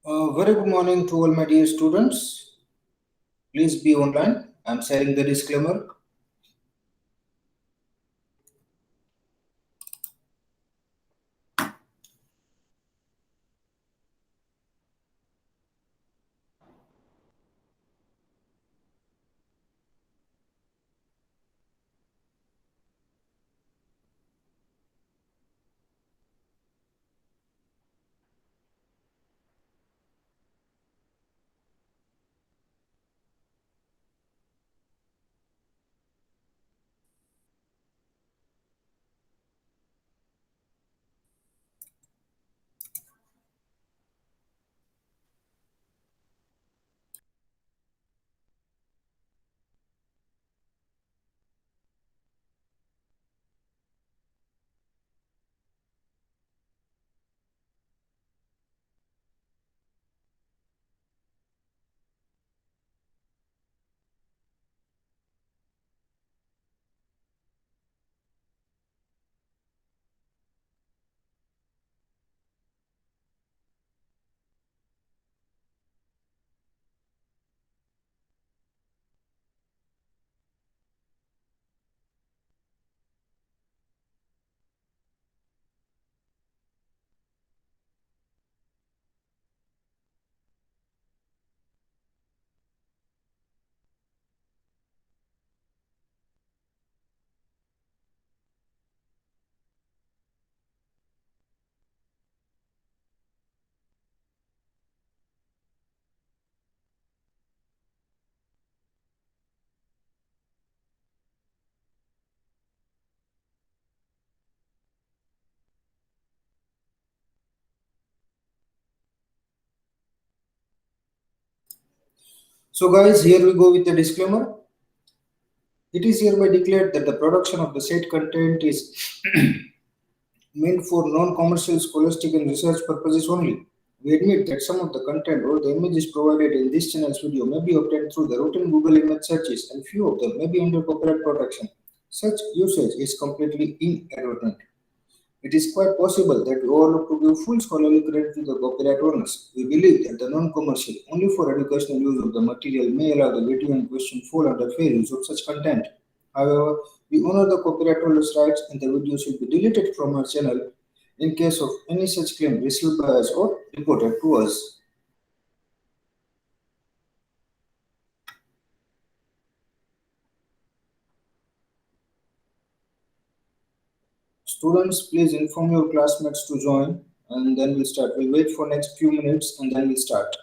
Very good morning to all my dear students. Please be online. I'm sharing the disclaimer. So, guys, here we go with the disclaimer. It is hereby declared that the production of the said content is meant for non-commercial, scholastic, and research purposes only. We admit that some of the content or the images provided in this channel's video may be obtained through the routine Google image searches, and few of them may be under copyright protection. Such usage is completely inadvertent. It is quite possible that we overlook to give full scholarly credit to the copyright owners. We believe that the non-commercial, only for educational use of the material may allow the video in question fall under fair use of such content. However, we honor the copyright holders' rights and the video should be deleted from our channel in case of any such claim received by us or reported to us. Students, please inform your classmates to join and then we'll start. We'll wait for next few minutes and then we'll start.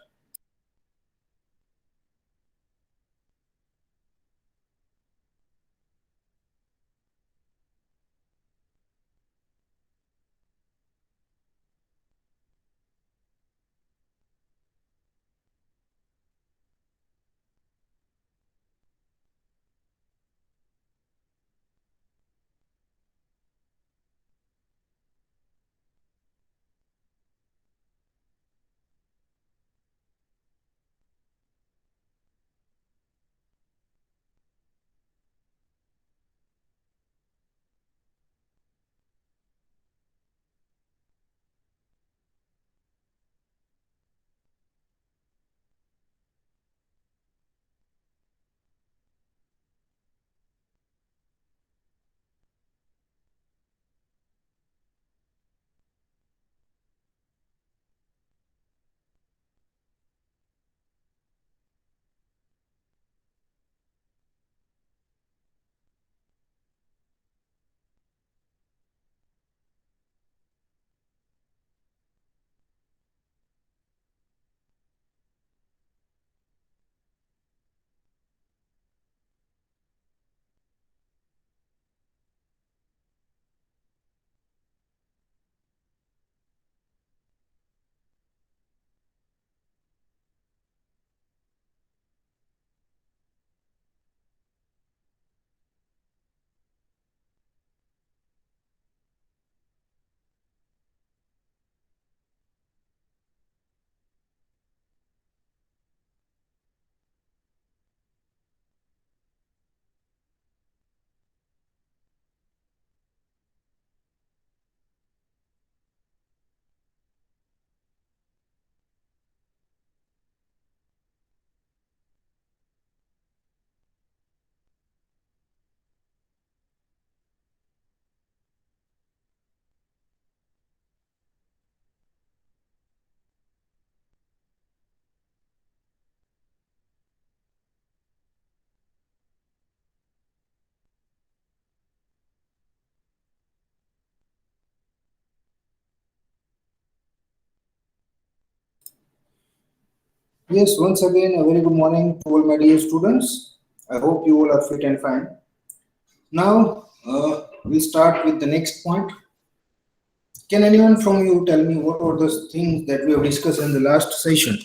Yes, once again, a very good morning to all my dear students. I hope you all are fit and fine. Now, we'll start with the next point. Can anyone from you tell me what were the things that we have discussed in the last session?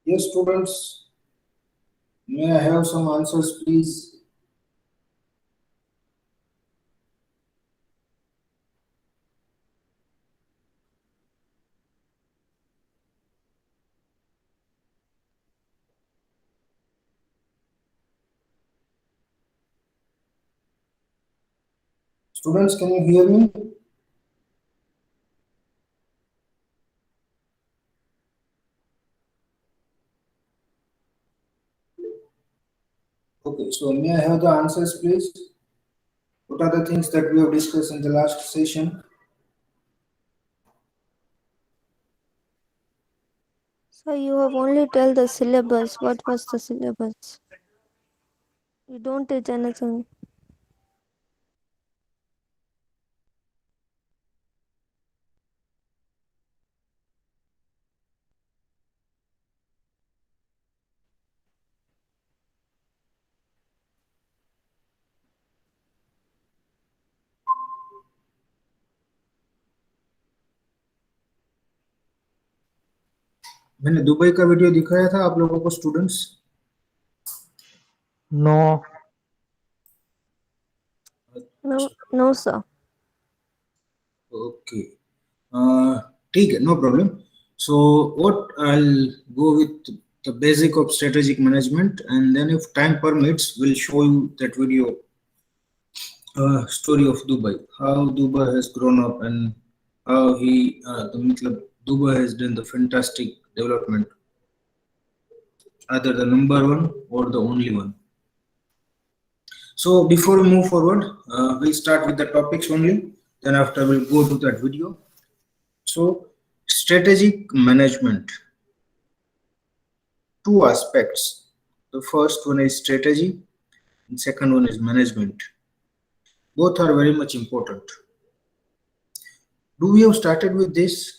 Yes, students, may I have some answers, please? Students, can you hear me? Okay, so may I have the answers, please? What are the things that we have discussed in the last session? So you have only tell the syllabus. What was the syllabus? You don't teach anything. मैंने दुबई का video दिखाया था आप लोगों को students No, No, no, sir. Okay ठीक है no problem so what I go with the basic of strategic management, and then if time permits we'll show you that video story of Dubai, how Dubai has grown up and how Dubai has done the fantastic development, either the number one or the only one. So before we move forward, we'll start with the topics only. Then after we'll go to that video. So strategic management, two aspects. The first one is strategy, and second one is management. Both are very much important. Do we have started with this?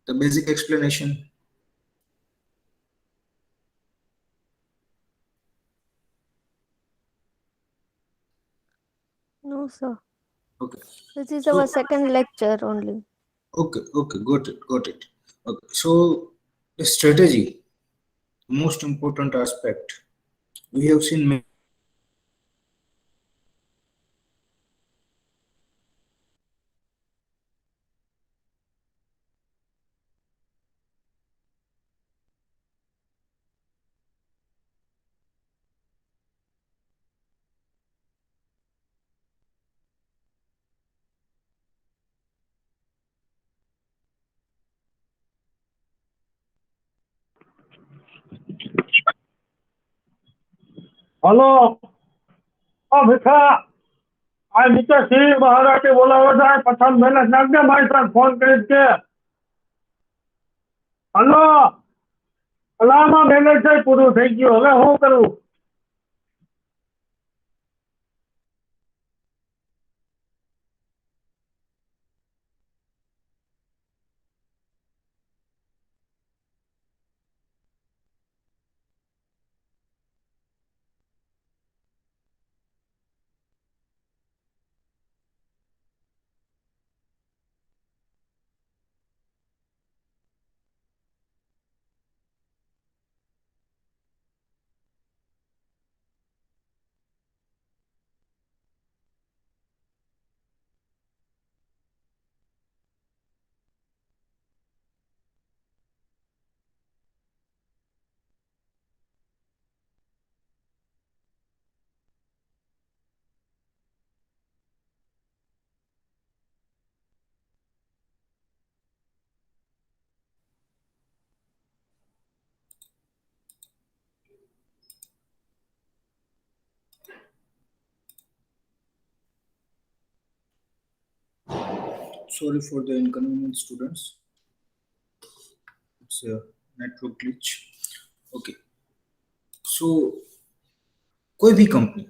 The basic explanation. No, sir. Okay. This is So our second lecture only. okay, got it. Okay. So the strategy, most important aspect. We have seen hello Bhikha આ નીચે સિંહ મહારાજે બોલાવે છે પઠાણ મહેનત નાખજે મારી સાથે phone કરી કે હલો અલામાં મહેનત છે પૂરું થઈ ગયું હવે શું કરવું Sorry for the inconvenience, students. It's a network glitch. Okay. So, कोई भी company,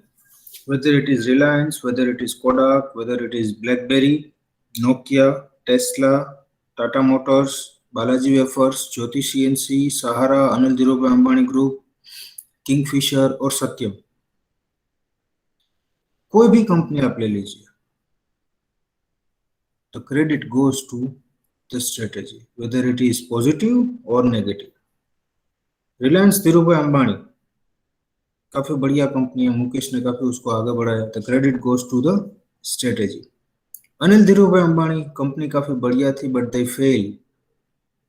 whether it is Reliance, whether it is Kodak, whether it is BlackBerry, Nokia, Tesla, Tata Motors, Balaji Wafers, Jyoti CNC, Sahara, Anil Dhirubhai Ambani Group, Kingfisher और सत्यम, कोई भी company आप ले लीजिए, the credit goes to the strategy, whether it is positive or negative. Reliance Dhirubhai Ambani काफी बढ़िया company है, मुकेश ने काफी उसको आगे बढ़ाया, the credit goes to the strategy. Anil Dhirubhai Ambani company काफी बढ़िया थी, but they failed,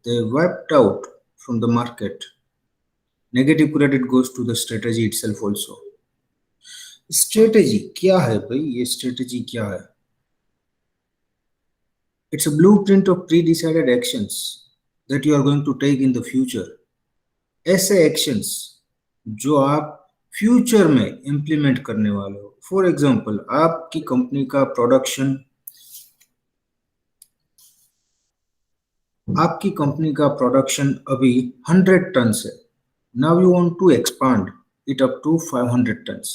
they wiped out from the market. Negative credit goes to the strategy itself also. Strategy क्या है भाई? ये strategy क्या है? It's a blueprint of pre-decided actions that you are going to take in the future. ऐसे actions जो आप future में इंप्लीमेंट करने वाले हो. फॉर एग्जाम्पल, आपकी कंपनी का प्रोडक्शन अभी 100 टन है. Now you want to expand it up to 500 tons.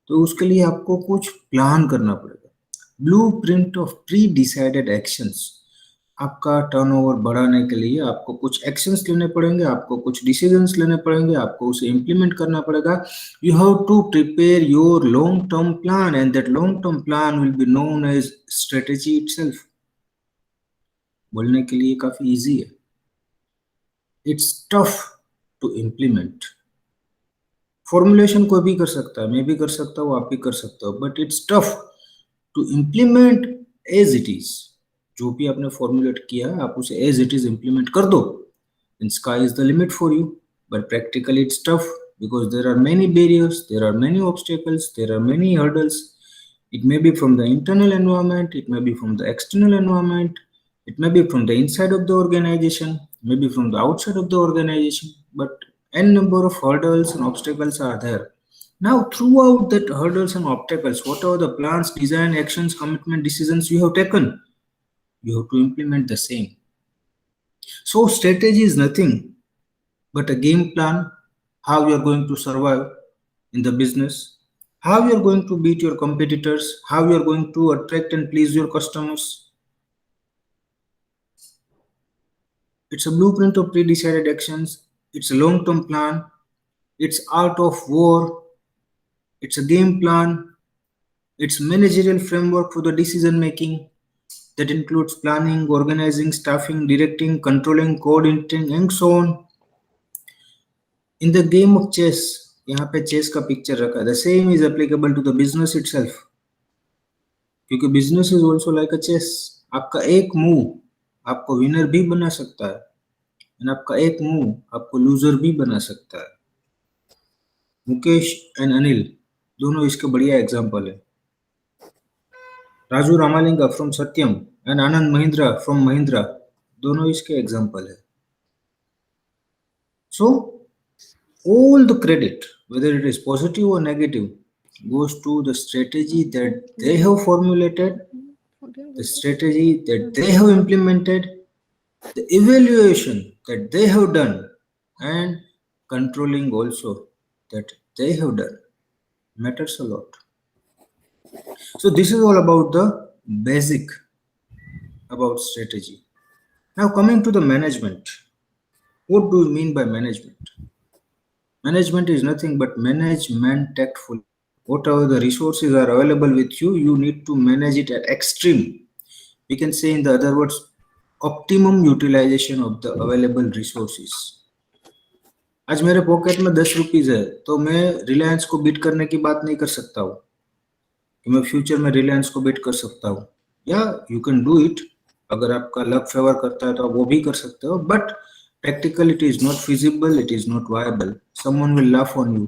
तो उसके लिए आपको कुछ प्लान करना पड़ेगा. Blueprint of pre decided actions. आपका टर्नओवर बढ़ाने के लिए आपको कुछ एक्शंस लेने पड़ेंगे, आपको कुछ डिसीजंस लेने पड़ेंगे, आपको उसे इंप्लीमेंट करना पड़ेगा. You have to prepare your long term plan and that long term plan will be known as strategy itself. बोलने के लिए काफी इजी है, it's tough to implement. Formulation कोई भी कर सकता है, मैं भी कर सकता हूँ, आप भी कर सकते हो, but it's tough to implement as it is. जो भी आपने फॉर्मुलेट किया है आप उसे एज इट इज इंप्लीमेंट कर दो, and sky is the limit for you. But practically it's tough because there are many barriers, there are many obstacles, there are many hurdles. It may be from the internal environment, it may be from the external environment, it may be from the inside of the organization, maybe from the outside of the organization, but n number of hurdles and obstacles are there. Now throughout that hurdles and obstacles, whatever the plans, design, actions, commitment, decisions you have taken, you have to implement the same. So strategy is nothing but a game plan, how you are going to survive in the business, how you are going to beat your competitors, how you are going to attract and please your customers. It's a blueprint of pre-decided actions, it's a long-term plan, it's art of war, it's a game plan, it's managerial framework for the decision making that includes planning, organizing, staffing, directing, controlling, coordinating, and so on. In the game of chess, यहाँ पे chess का picture रखा है. The same is applicable to the business itself. क्योंकि business is also like a chess. आपका एक move आपको winner भी बना सकता है, और आपका एक move आपको loser भी बना सकता है. मुकेश and अनिल दोनों इसके बढ़िया एग्जाम्पल है. Raju Ramalinga from Satyam and Anand Mahindra from Mahindra दोनों इसके एग्जाम्पल है. सो all the credit, whether it is positive or negative, goes to the strategy that they have formulated, the strategy that they have implemented, the evaluation that they have done, and controlling also that they have done matters a lot. So this is all about the basic about strategy. Now coming to the management. What do you mean by management? Management is nothing but management tactfully. Whatever the resources are available with you, you need to manage it at extreme. We can say in the other words, optimum utilization of the available resources. आज मेरे pocket में 10 rupees है तो मैं रिलायंस को beat करने की बात नहीं कर सकता हूँ कि मैं फ्यूचर में रिलायंस को बीट कर सकता हूँ. या यू कैन डू इट, अगर आपका लक फेवर करता है तो आप वो भी कर सकते हो, but practically it is not feasible, it is not viable. Someone will laugh on you.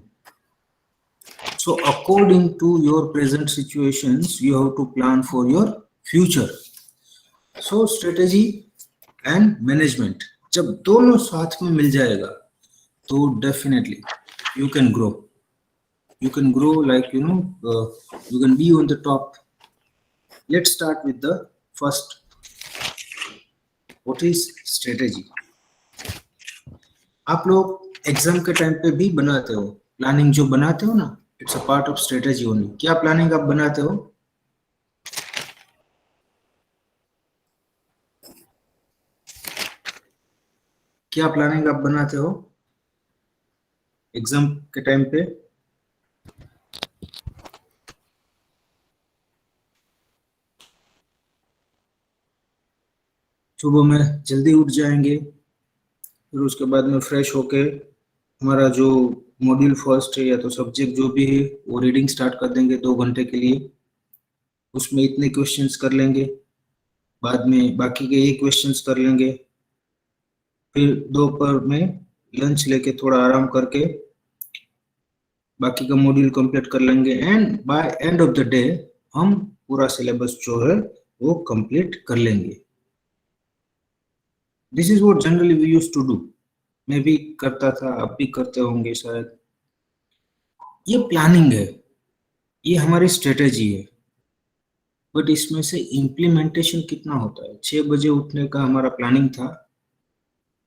So according to your present situations, you have to plan for your future. So strategy and management जब दोनों साथ में मिल जाएगा तो definitely you can grow. You can grow like you can be on the top. Let's start with the first what is strategy? आप लोग exam के time पे भी बनाते हो प्लानिंग, जो बनाते हो ना, it's a part of strategy only. क्या प्लानिंग आप बनाते हो? क्या प्लानिंग आप बनाते हो एग्जाम के टाइम पे? सुबह में जल्दी उठ जाएंगे, फिर उसके बाद में फ्रेश होके हमारा जो मॉड्यूल फर्स्ट है या तो सब्जेक्ट जो भी है वो रीडिंग स्टार्ट कर देंगे 2 घंटे के लिए। उसमें इतने क्वेश्चंस कर लेंगे, बाद में बाकी के 1 क्वेश्चंस कर लेंगे, फिर दोपहर में लंच लेके थोड़ा आराम करके बाकी का मॉड्यूल कंप्लीट कर लेंगे, and by end of the day हम पूरा सिलेबस जो है वो कंप्लीट कर लेंगे। This is what generally we used to do. मैं भी करता था, आप भी करते होंगे शायद। ये प्लानिंग है, ये हमारी स्ट्रेटेजी है, बट इसमें से इम्प्लीमेंटेशन कितना होता है? 6 बजे उठने का हमारा प्लानिंग था,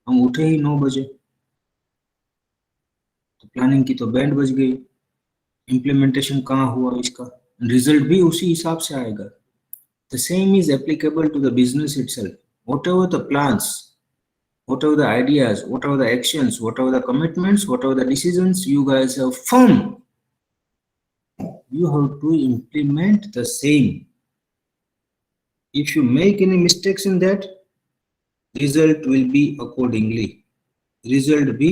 हम उठे ही 9 बजे, तो प्लानिंग की तो बैंड बज गई। इम्प्लीमेंटेशन कहाँ हुआ इसका? रिजल्ट भी उसी हिसाब से आएगा। The same is applicable to the business itself. Whatever the plans, whatever the ideas, whatever the actions, whatever the commitments, whatever the decisions you guys have formed, you have to implement the same. If you make any mistakes in that, result will be accordingly. Result भी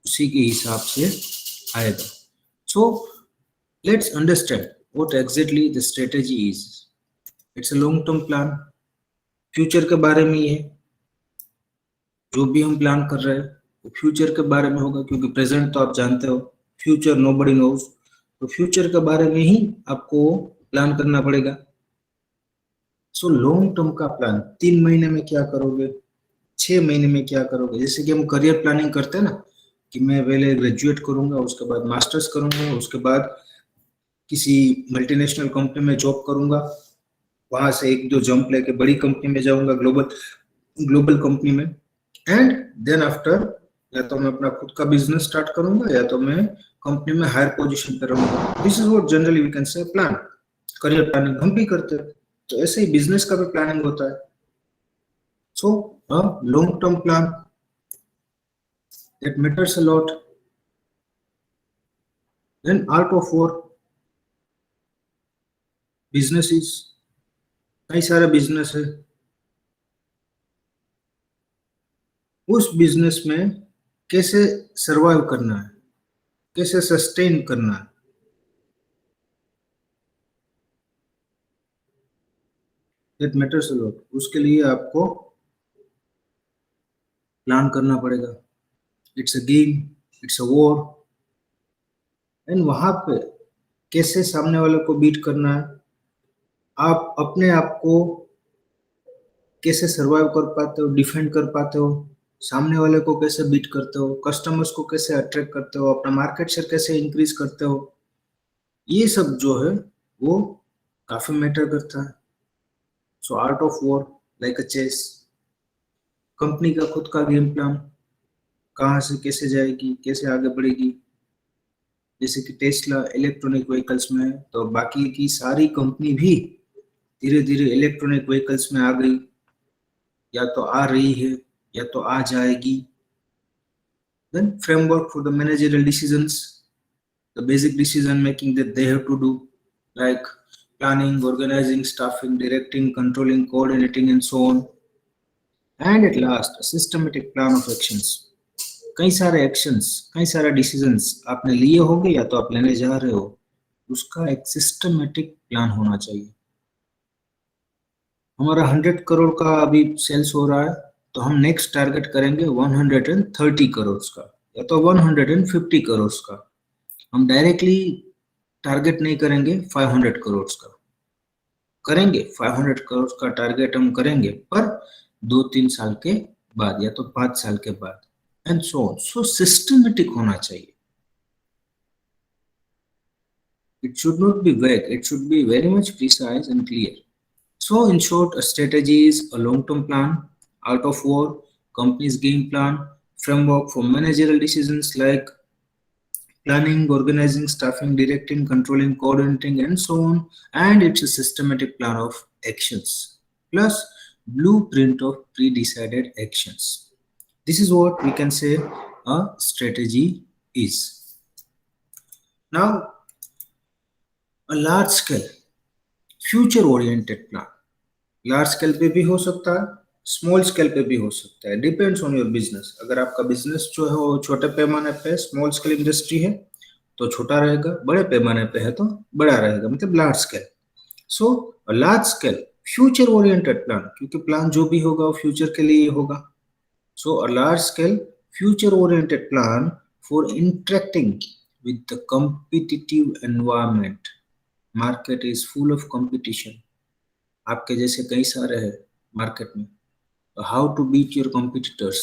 उसी के हिसाब से आएगा. So let's understand what exactly the strategy is. It's a long-term plan. Future के बारे में ही है, जो भी हम प्लान कर रहे हैं वो फ्यूचर के बारे में होगा, क्योंकि प्रेजेंट तो आप जानते हो, फ्यूचर नोबडी नोज। तो फ्यूचर के बारे में ही आपको प्लान करना पड़ेगा। सो लॉन्ग टर्म का प्लान, 3 महीने में क्या करोगे, 6 महीने में क्या करोगे। जैसे कि हम करियर प्लानिंग करते हैं ना, कि मैं पहले ग्रेजुएट करूंगा, उसके बाद मास्टर्स करूंगा, उसके बाद किसी मल्टीनेशनल कंपनी में जॉब करूंगा, वहां से 1-2 जंप लेके बड़ी कंपनी में जाऊंगा, ग्लोबल कंपनी में, एंड देन आफ्टर या तो मैं अपना खुद का बिजनेस स्टार्ट करूंगा या तो मैं कंपनी में हायर पोजीशन पे रहूंगा। This is what generally we can say plan. Career planning हम भी करते हैं, तो ऐसे ही बिजनेस का भी प्लानिंग होता है। So long term plan that matters a lot. Then art of war, businesses, कई सारे बिजनेस है, उस बिजनेस में कैसे सरवाइव करना है, कैसे सस्टेन करना है, दैट मैटर्स अ लॉट। उसके लिए आपको प्लान करना पड़ेगा। It's a game, it's a war, and वहां पे कैसे सामने वाले को बीट करना है, आप अपने आप को कैसे सरवाइव कर पाते हो, डिफेंड कर पाते हो, सामने वाले को कैसे बीट करते हो, कस्टमर्स को कैसे अट्रैक्ट करते हो, अपना मार्केट शेयर कैसे इंक्रीज करते हो, ये सब जो है वो काफी मैटर करता है। So art of war like a chess. Company का खुद का गेम प्लान, कहाँ से कैसे जाएगी, कैसे आगे बढ़ेगी। जैसे कि टेस्ला इलेक्ट्रॉनिक व्हीकल्स में है, तो बाकी की सारी कंपनी भी धीरे धीरे इलेक्ट्रॉनिक व्हीकल्स में आ गई, या तो आ रही है या तो आ जाएगी। Then framework for the managerial decisions, the basic decision making that they have to do, like planning, organizing, staffing, directing, controlling, coordinating, and so on. And at last, a systematic plan of actions. कई सारे actions, कई सारे decisions आपने लिए होंगे या तो आप लेने जा रहे हो, उसका एक सिस्टमेटिक प्लान होना चाहिए। हमारा 100 करोड़ का अभी सेल्स हो रहा है, तो हम नेक्स्ट टारगेट करेंगे 130 करोड़ का या तो 150 करोड़ का। हम डायरेक्टली टारगेट नहीं करेंगे 500 करोड़ का, करेंगे 500 करोड़ का टारगेट हम करेंगे, पर 2-3 साल के बाद या तो 5 साल के बाद, and so on. So systematic होना चाहिए। It should not be vague, it should be very much precise and clear. So in short, a strategy is a long-term plan out of war, company's game plan, framework for managerial decisions like planning, organizing, staffing, directing, controlling, coordinating, and so on. And it's a systematic plan of actions plus blueprint of pre-decided actions. This is what we can say a strategy is. Now, a large scale, future oriented plan. Large scale पे भी हो सकता है, small scale पे भी हो सकता है, डिपेंड्स ऑन योर बिजनेस. अगर आपका बिजनेस जो है वो छोटे पैमाने पे स्मॉल स्केल इंडस्ट्री है तो छोटा रहेगा, बड़े पैमाने पे है तो बड़ा रहेगा, मतलब large scale. So large scale future oriented plan, क्योंकि प्लान जो भी होगा वो फ्यूचर के लिए होगा. So a large scale future oriented plan for interacting with the competitive environment. Market is full of competition. आपके जैसे कई सारे हैं मार्केट में. How to beat your competitors.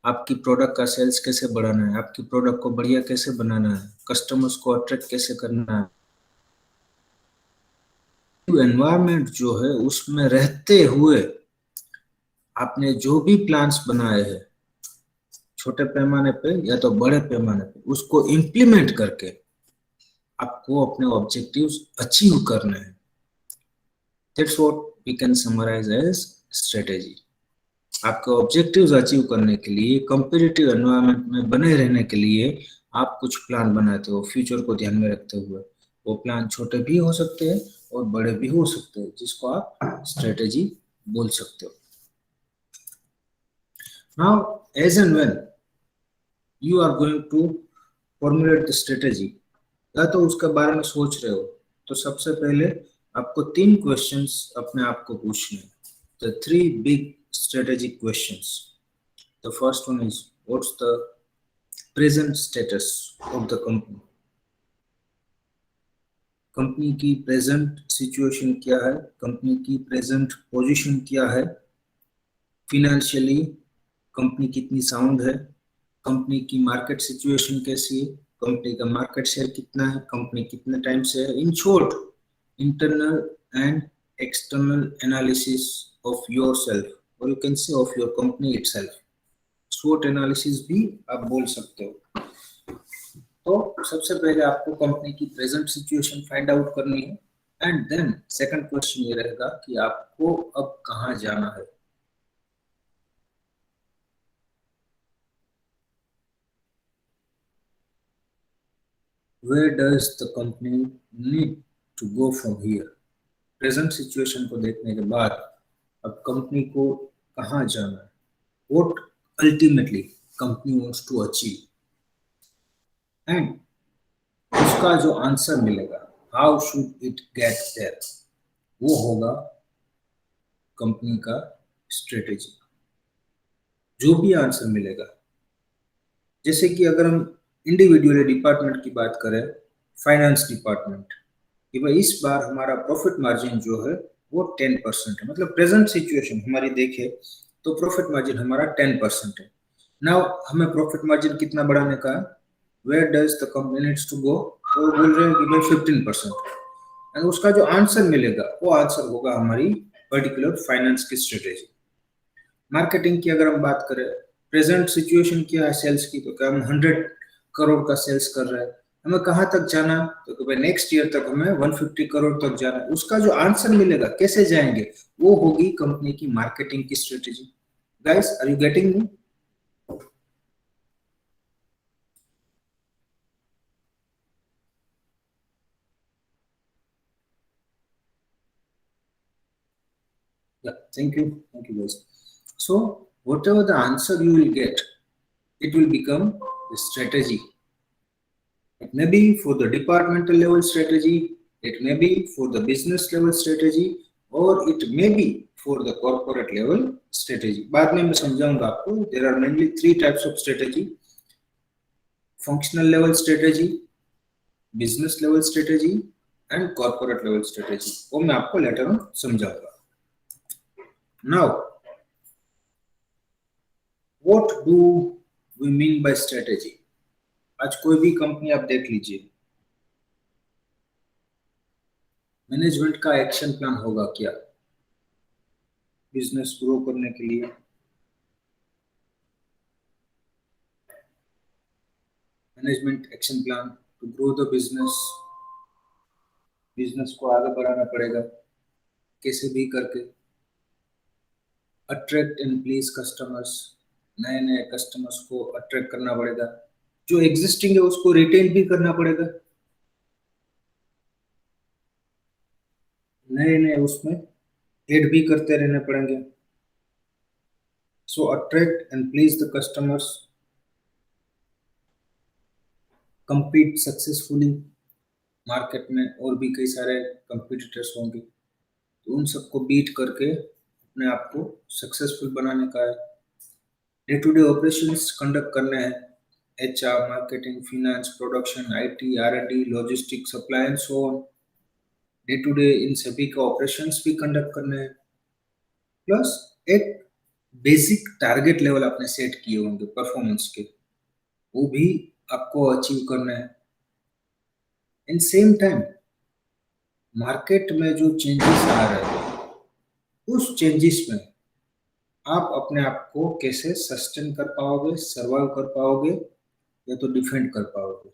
आपकी प्रोडक्ट का सेल्स कैसे बढ़ाना है, आपकी प्रोडक्ट को बढ़िया कैसे बनाना है, कस्टमर्स को अट्रैक्ट कैसे करना है. एनवायरनमेंट जो है उसमें रहते हुए आपने जो भी प्लान्स बनाए हैं छोटे पैमाने पे या तो बड़े पैमाने पे, उसको इम्प्लीमेंट करके आपको अपने ऑब्जेक्टिव्स अचीव करने हैं. That's what we can summarize as strategy. आपके ऑब्जेक्टिव्स अचीव करने के लिए, कॉम्पिटिटिव एनवायरनमेंट में बने रहने के लिए आप कुछ प्लान बनाते हो फ्यूचर को ध्यान में रखते हुए. वो प्लान छोटे भी हो सकते हैं और बड़े भी हो सकते हैं, जिसको आप स्ट्रेटेजी बोल सकते हो. Now as and when you are going to formulate the strategy, या तो उसके बारे में सोच रहे हो, तो सबसे पहले आपको 3 क्वेश्चंस अपने आप को पूछने हैं. The 3 big strategic questions. The first one is, what's the present status of the company? Company की प्रेजेंट सिचुएशन क्या है, कंपनी की प्रेजेंट पोजीशन क्या है, फिनेंशियली कंपनी कितनी साउंड है, कंपनी की मार्केट सिचुएशन कैसी है, कंपनी का मार्केट शेयर कितना है, कंपनी कितने टाइम से है. In short, internal and external analysis of yourself, or you can say of your company itself. SWOT analysis भी आप बोल सकते हो. तो सबसे पहले आपको कंपनी की प्रेजेंट सिचुएशन फाइंड आउट करनी है, एंड देन सेकंड क्वेश्चन ये रहेगा कि आपको अब कहाँ जाना है. Where does the company need to go from here? Present situation को देखने के बाद अब कंपनी को कहाँ जाना है, what ultimately company wants to achieve, and उसका जो आंसर मिलेगा, how should it get there, वो होगा कंपनी का स्ट्रेटेजी. जो भी आंसर मिलेगा, जैसे कि अगर हम इंडिविजुअल डिपार्टमेंट की बात करें, फाइनेंस डिपार्टमेंट, कि भाई इस बार हमारा प्रॉफिट मार्जिन जो है वो 10% है, मतलब प्रेजेंट सिचुएशन हमारी देखे तो प्रॉफिट मार्जिन हमारा 10% है. नाउ हमें प्रॉफिट मार्जिन कितना बढ़ाने का है, where does the company needs to go, तो बोल रहे हैं कि भाई 15%. एंड उसका जो आंसर मिलेगा वो आंसर होगा हमारी पर्टिकुलर फाइनेंस की स्ट्रेटेजी. मार्केटिंग की अगर हम बात करें, प्रेजेंट सिचुएशन क्या है सेल्स की, तो क्या हम 100 करोड़ का सेल्स कर रहे हैं, हमें कहाँ तक जाना, तो भाई नेक्स्ट ईयर तक हमें 150 करोड़ तक जाना है. उसका जो आंसर मिलेगा कैसे जाएंगे, वो होगी कंपनी की मार्केटिंग की strategy. Guys, are you getting me? Yeah, thank you guys. So whatever the answer you will get, it will become the strategy. It may be for the departmental level strategy, it may be for the business level strategy, or it may be for the corporate level strategy. बाद में मैं समझाऊंगा आपको. There are mainly 3 types of strategy: functional level strategy, business level strategy, and corporate level strategy. वो मैं आपको later on समझाऊंगा. Now, what do we mean by strategy? आज कोई भी कंपनी आप देख लीजिए, मैनेजमेंट का एक्शन प्लान होगा क्या, बिजनेस ग्रो करने के लिए। Management action plan to grow the business, business को आगे बढ़ाना पड़ेगा कैसे भी करके। अट्रैक्ट एंड प्लीज कस्टमर्स, नए नए कस्टमर्स को अट्रैक्ट करना पड़ेगा। जो एग्जिस्टिंग है उसको रिटेन भी करना पड़ेगा, नए नए उसमें ऐड भी करते रहने पड़ेंगे। So attract and please the customers, compete successfully. Market में और भी कई सारे कंपटीटर्स होंगे, तो उन सबको बीट करके अपने आप को सक्सेसफुल बनाने का है। Day to day operations conduct करने हैं, HR, marketing, finance, production, IT, R and D, logistic, supply and so on. Day to day इन सभी का ऑपरेशंस भी कंडक्ट करने हैं, प्लस एक बेसिक टारगेट लेवल आपने सेट किए होंगे परफॉर्मेंस के, वो भी आपको अचीव करना है। इन सेम टाइम मार्केट में जो चेंजेस आ रहे हैं उस चेंजेस में आप अपने आप को कैसे सस्टेन कर पाओगे, सर्वाइव कर पाओगे या तो डिफेंड कर पाओगे।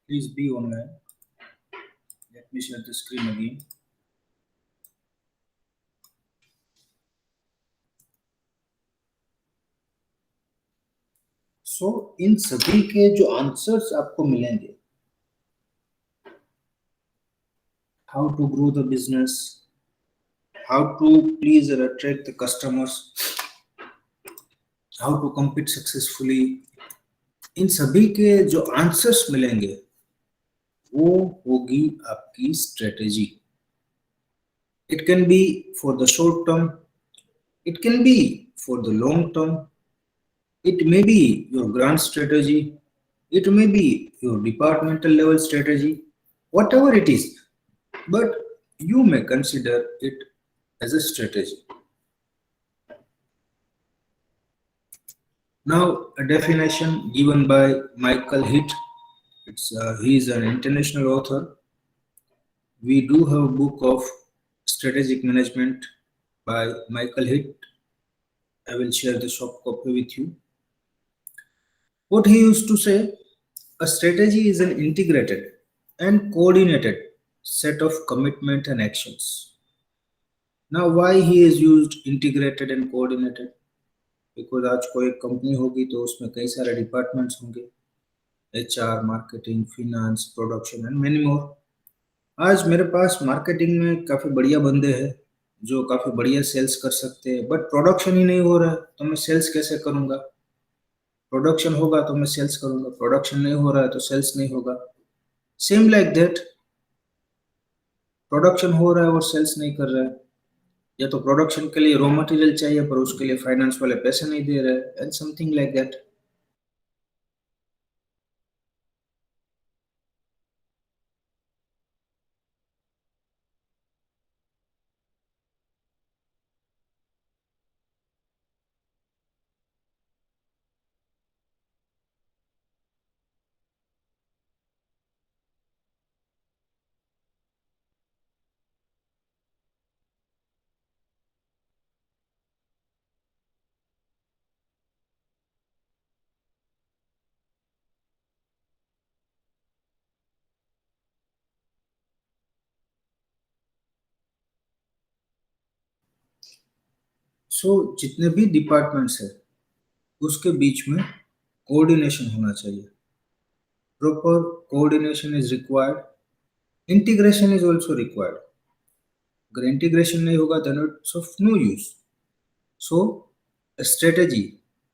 Please be online. Let me share the screen again. सो इन सभी के जो आंसर्स आपको मिलेंगे, how to grow the business, how to please और attract the customers, how to compete successfully, इन सभी के जो आंसर्स मिलेंगे वो होगी आपकी strategy. It can be for the short term, it can be for the long term, it may be your grand strategy, it may be your departmental level strategy, whatever it is, but you may consider it as a strategy. Now, a definition given by Michael Hitt. He is an international author. We do have a book of strategic management by Michael Hitt. I will share the soft copy with you. What he used to say, a strategy is an integrated and coordinated set of commitment and actions. Now, why he has used integrated and coordinated? Because आज कोई company होगी तो उसमें कई सारे departments होंगे, HR, marketing, finance, production and many मोर। आज मेरे पास मार्केटिंग में काफ़ी बढ़िया बंदे हैं जो काफ़ी बढ़िया सेल्स कर सकते हैं, बट प्रोडक्शन ही नहीं हो रहा है तो मैं सेल्स कैसे करूँगा। प्रोडक्शन होगा तो मैं सेल्स करूँगा, प्रोडक्शन नहीं हो रहा है तो सेल्स नहीं होगा। सेम लाइक दैट, प्रोडक्शन हो रहा है और सेल्स नहीं कर रहा है, या तो प्रोडक्शन के लिए रॉ मटेरियल चाहिए पर उसके लिए फाइनेंस वाले पैसे नहीं दे रहे, एंड समथिंग लाइक दैट। जितने भी डिपार्टमेंट्स है उसके बीच में कोऑर्डिनेशन होना चाहिए. Proper coordination is required. Integration is also required. अगर इंटीग्रेशन नहीं होगा then it's of no use. So a strategy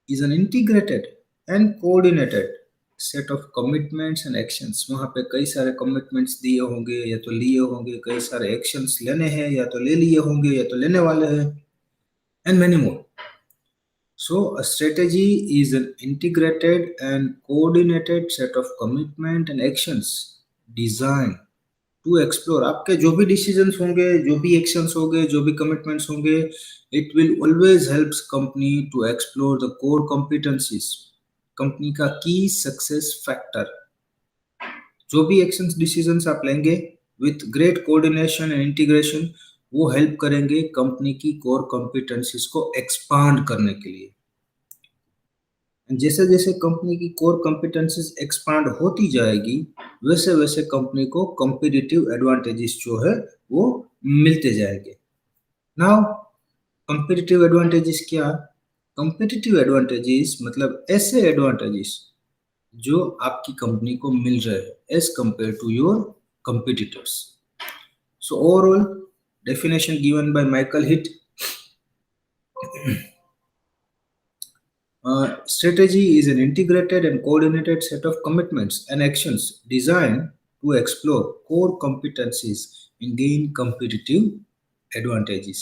is an integrated and coordinated set of commitments and actions. वहाँ पे कई सारे commitments दिए होंगे या तो लिए होंगे, कई सारे actions लेने हैं या तो ले लिए होंगे या तो लेने वाले हैं, and many more. So a strategy is an integrated and coordinated set of commitment and actions designed to explore. आपके जो भी decisions होंगे, जो भी actions होंगे, जो भी commitments होंगे, it will always helps company to explore the core competencies. Company का key success factor. जो भी actions decisions आप लेंगे with great coordination and integration, वो हेल्प करेंगे कंपनी की कोर कॉम्पिटेंसीज को एक्सपांड करने के लिए. जैसे जैसे कंपनी की कोर कॉम्पिटेंसीज एक्सपांड होती जाएगी वैसे वैसे कंपनी को कॉम्पिटिटिव एडवांटेजेस जो है वो मिलते जाएंगे. नाउ कॉम्पिटिटिव एडवांटेजेस क्या? कॉम्पिटिटिव एडवांटेजेस मतलब ऐसे एडवांटेजेस जो आपकी कंपनी को मिल रहे हैं as compare to your competitors. So overall definition given by Michael Hitt. Strategy is an integrated and coordinated set of commitments and actions designed to explore core competencies and gain competitive advantages.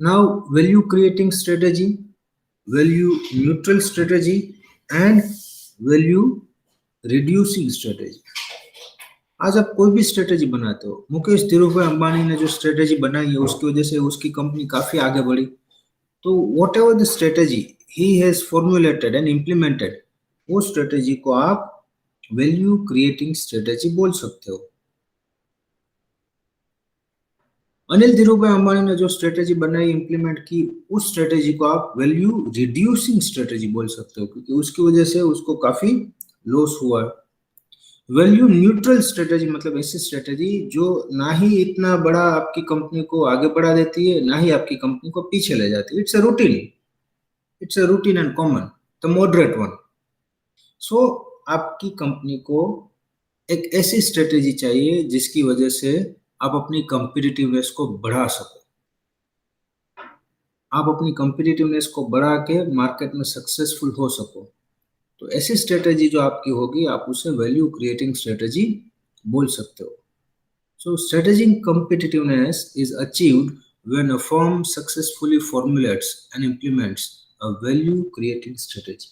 Now, value creating strategy, value neutral strategy, and value reducing strategy. आज आप कोई भी strategy बनाते हो, मुकेश धीरूभाई अंबानी ने जो strategy बनाई है उसकी वजह से उसकी कंपनी काफी आगे बढ़ी. तो what ever the strategy he has formulated and implemented, वो स्ट्रेटेजी को आप वैल्यू क्रिएटिंग स्ट्रेटेजी बोल सकते हो. अनिल धीरूभाई अंबानी ने जो स्ट्रेटेजी बनाई इम्प्लीमेंट की उस स्ट्रेटेजी को आप वैल्यू रिड्यूसिंग स्ट्रेटेजी बोल सकते हो क्योंकि उसकी वजह से उसको काफी लॉस हुआ है. वैल्यू न्यूट्रल स्ट्रेटेजी मतलब ऐसी स्ट्रेटेजी जो ना ही इतना बड़ा आपकी कंपनी को आगे बढ़ा देती है ना ही आपकी कंपनी को पीछे ले जाती है. It's a routine and common, the moderate one. So आपकी कंपनी को एक ऐसी स्ट्रेटेजी चाहिए जिसकी वजह से आप अपनी कॉम्पिटिटिवनेस को बढ़ा सको, आप अपनी कॉम्पिटिटिवनेस को बढ़ा के मार्केट में सक्सेसफुल हो सको. तो ऐसी स्ट्रेटेजी जो आपकी होगी आप उसे वैल्यू क्रिएटिंग स्ट्रेटेजी बोल सकते हो. So strategic competitiveness is achieved when a firm successfully formulates and implements a value creating strategy.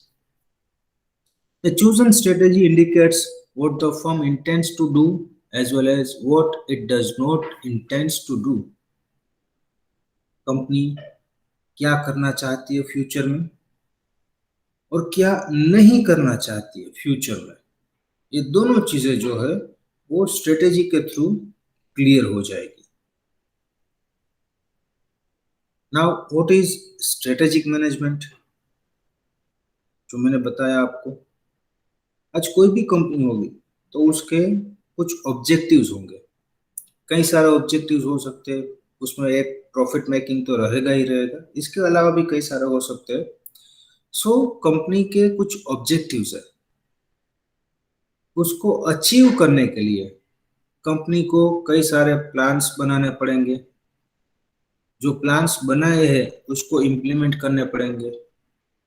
The chosen strategy indicates what the firm intends to do as well as what it does not intends to do. Company क्या करना चाहती है future में और क्या नहीं करना चाहती है फ्यूचर में, ये दोनों चीजें जो है वो स्ट्रेटेजी के थ्रू क्लियर हो जाएगी. Now what is strategic management? जो मैंने बताया आपको, आज कोई भी कंपनी होगी तो उसके कुछ ऑब्जेक्टिव्स होंगे, कई सारे ऑब्जेक्टिव्स हो सकते हैं, उसमें एक प्रॉफिट मेकिंग तो रहेगा ही रहेगा, इसके अलावा भी कई सारे हो सकते हैं. सो कंपनी के कुछ ऑब्जेक्टिव्स है, उसको अचीव करने के लिए कंपनी को कई सारे प्लान्स बनाने पड़ेंगे, जो प्लान्स बनाए हैं उसको इम्प्लीमेंट करने पड़ेंगे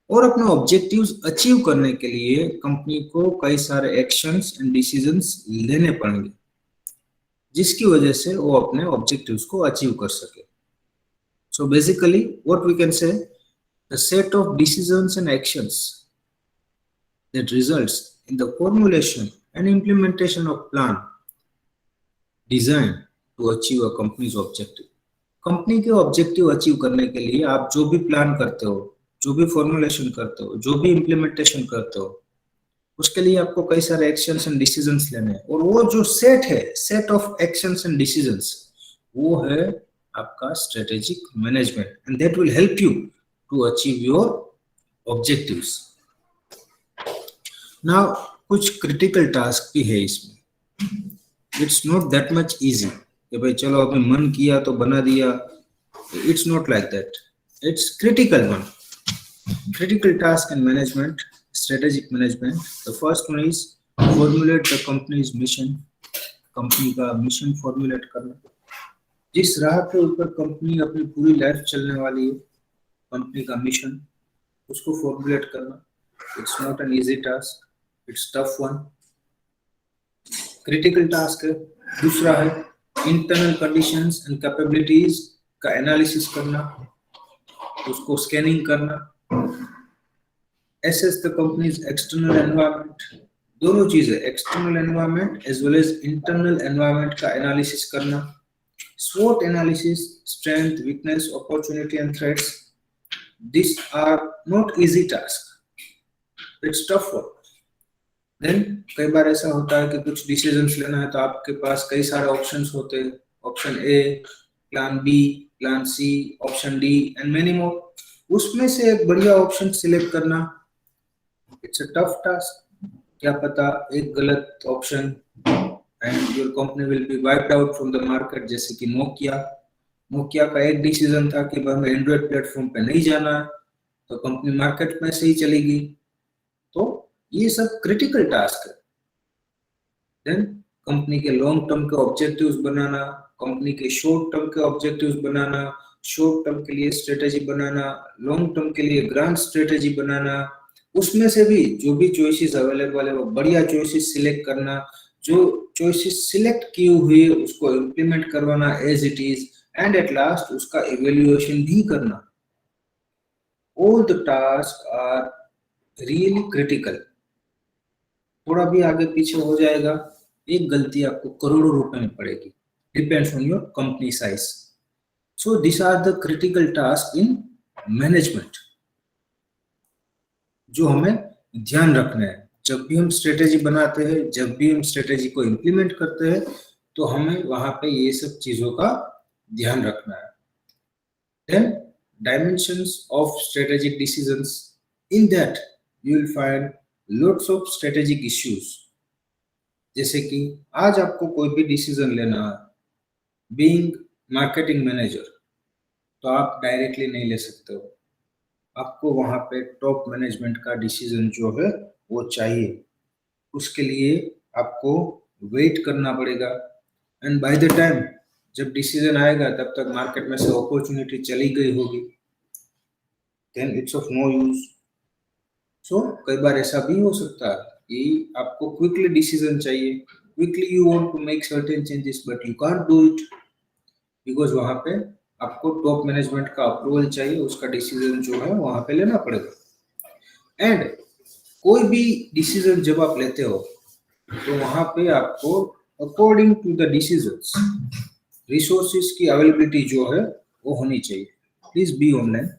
और अपने ऑब्जेक्टिव्स अचीव करने के लिए कंपनी को कई सारे एक्शंस एंड डिसीजंस लेने पड़ेंगे जिसकी वजह से वो अपने ऑब्जेक्टिव्स को अचीव कर सके. So basically what we can say, the set of decisions and actions that results in the formulation and implementation of plan designed to achieve a company's objective. Company के ऑब्जेक्टिव अचीव करने के लिए आप जो भी plan करते हो, जो भी फॉर्मुलेशन करते हो, जो भी इम्प्लीमेंटेशन करते हो, उसके लिए आपको कई सारे एक्शंस एंड डिसीजंस लेने हैं और वो जो सेट है, set of actions and decisions, वो है आपका strategic management and that will help you to achieve your objectives. Now कुछ critical task भी है इसमें. It's not that much easy कि भाई चलो अभी मन किया तो बना दिया, It's not like that. It's critical one. Critical task in management, strategic management. The first one is formulate the company's mission. Company का मिशन फॉर्मुलेट करना, जिस राह के ऊपर कंपनी अपनी पूरी लाइफ चलने वाली है, कंपनी का मिशन, उसको फॉर्मुलेट करना. It's not an easy task, it's tough one. Critical task है. दूसरा है इंटरनल कंडीशंस एंड कैपेबिलिटीज का एनालिसिस करना, उसको स्कैनिंग करना. assess the company's external environment. दोनों चीजें, external environment as well as internal environment का एनालिसिस करना. SWOT analysis, strength, weakness, opportunity and threats. These are not easy tasks. It's tough work. Then कई बार ऐसा होता है कि कुछ डिसीजंस लेना है तो आपके पास कई सारे ऑप्शंस होते हैं. Option A, plan B, plan C, option D and many more. उसमें से एक बढ़िया ऑप्शन सिलेक्ट करना, इट्स अ टफ टास्क. क्या पता एक गलत option and your company will be wiped out from the market. जैसे कि नोकिया का एक डिसीजन था कि हमें एंड्रॉइड प्लेटफॉर्म पे नहीं जाना, तो कंपनी मार्केट में से ही चली गई. तो ये सब क्रिटिकल टास्क है. देन कंपनी के लॉन्ग टर्म के ऑब्जेक्टिव्स बनाना, कंपनी के शॉर्ट टर्म के ऑब्जेक्टिव्स बनाना, शॉर्ट टर्म के लिए स्ट्रेटेजी बनाना, लॉन्ग टर्म के लिए ग्रांड स्ट्रेटेजी बनाना. उसमें से भी जो भी चॉइसेस अवेलेबल है वो बढ़िया चॉइसेस सिलेक्ट करना, जो चॉइसेस सिलेक्ट की हुई है उसको इंप्लीमेंट करवाना as it is, and at last उसका इवैल्यूएशन भी करना. All the task are really critical. थोड़ा भी आगे पीछे हो जाएगा, एक गलती आपको करोड़ों रुपए में पड़ेगी. Depends on your company size. So this are the critical task in management जो हमें ध्यान रखना है. जब भी हम स्ट्रेटेजी बनाते हैं, जब भी हम स्ट्रेटेजी को इम्प्लीमेंट करते हैं, तो हमें वहां पे ये सब चीजों का ध्यान रखना है. Then dimensions of strategic decisions. In that you will find lots of strategic issues. जैसे कि आज आपको कोई भी डिसीजन लेना है, बीइंग मार्केटिंग मैनेजर, तो आप डायरेक्टली नहीं ले सकते हो. आपको वहां पे टॉप मैनेजमेंट का डिसीजन जो है वो चाहिए. उसके लिए आपको वेट करना पड़ेगा, एंड बाय द टाइम जब डिसीजन आएगा तब तक मार्केट में से अपॉर्चुनिटी चली गई होगी. Then it's of no use. So कई बार ऐसा भी हो सकता है कि आपको क्विकली डिसीजन चाहिए, quickly you want to make certain changes but you can't do it because वहां पे आपको टॉप मैनेजमेंट का अप्रूवल चाहिए. उसका डिसीजन जो है वहां पे लेना पड़ेगा. एंड कोई भी डिसीजन जब आप लेते हो तो वहां पे आपको according to the decisions resources की अवेलेबिलिटी जो है वो होनी चाहिए. Please be online.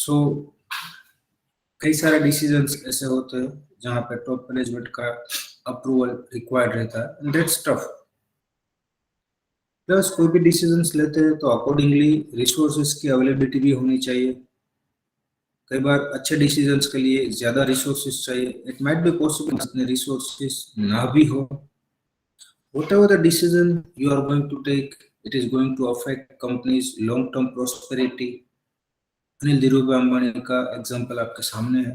सो कई सारे डिसीजंस ऐसे होते हैं जहाँ पे टॉप मैनेजमेंट का अप्रूवल रिक्वायर्ड रहता है, एंड दैट्स टफ। प्लस कोई भी डिसीजंस लेते हैं तो अकॉर्डिंगली रिसोर्सेज की अवेलेबिलिटी भी होनी चाहिए। कई बार अच्छे डिसीजंस के लिए ज्यादा रिसोर्सेज चाहिए, इट माइट बी पॉसिबल इतने रिसोर्सेज ना भी हो। Whatever the decision you are going to take, it is going to affect company's long-term prosperity. Anil Dhirubhai Ambani का एग्जांपल आपके सामने है।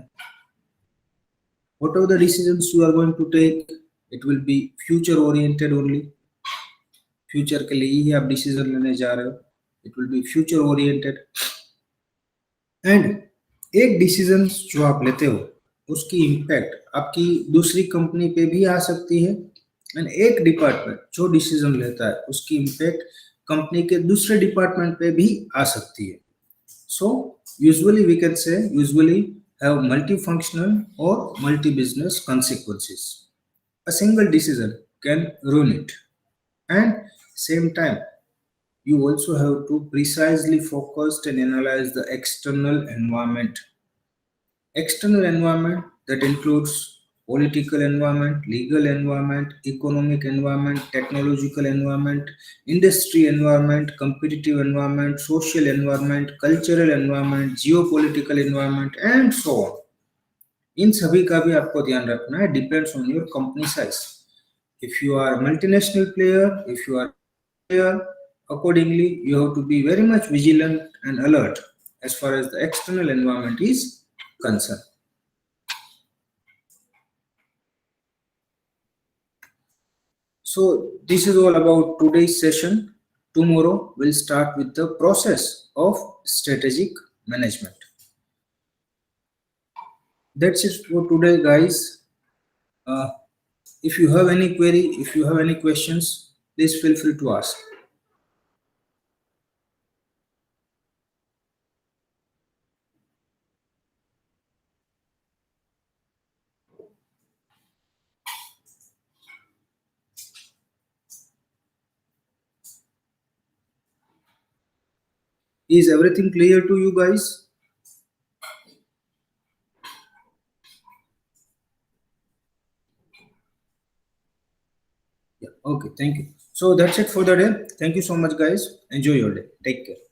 Whatever the decisions you are going to take, it will be future oriented only. Future के लिए ही आप decision लेने जा रहे हो, it will be future oriented. And एक डिसीजन जो आप लेते हो उसकी इम्पैक्ट आपकी दूसरी कंपनी पे भी आ सकती है, एंड एक डिपार्टमेंट जो डिसीजन लेता है उसकी इम्पैक्ट कंपनी के दूसरे डिपार्टमेंट पे भी आ सकती है। So usually we can say usually have multi functional और multi business consequences. A single decision can ruin it, and same time you also have to precisely focus and analyze the external environment that includes political environment, legal environment, economic environment, technological environment, industry environment, competitive environment, social environment, cultural environment, geopolitical environment, and so on. इन सभी का भी आपको ध्यान रखना है, depends on your company size. If you are multinational player, if you are player, accordingly you have to be very much vigilant and alert as far as the external environment is concerned. So this is all about today's session. Tomorrow we'll start with the process of strategic management. That's it for today, guys. If you have any query, if you have any questions, please feel free to ask. Is everything clear to you guys? Yeah, okay, thank you. So that's it for the day. Thank you so much, guys. Enjoy your day. Take care.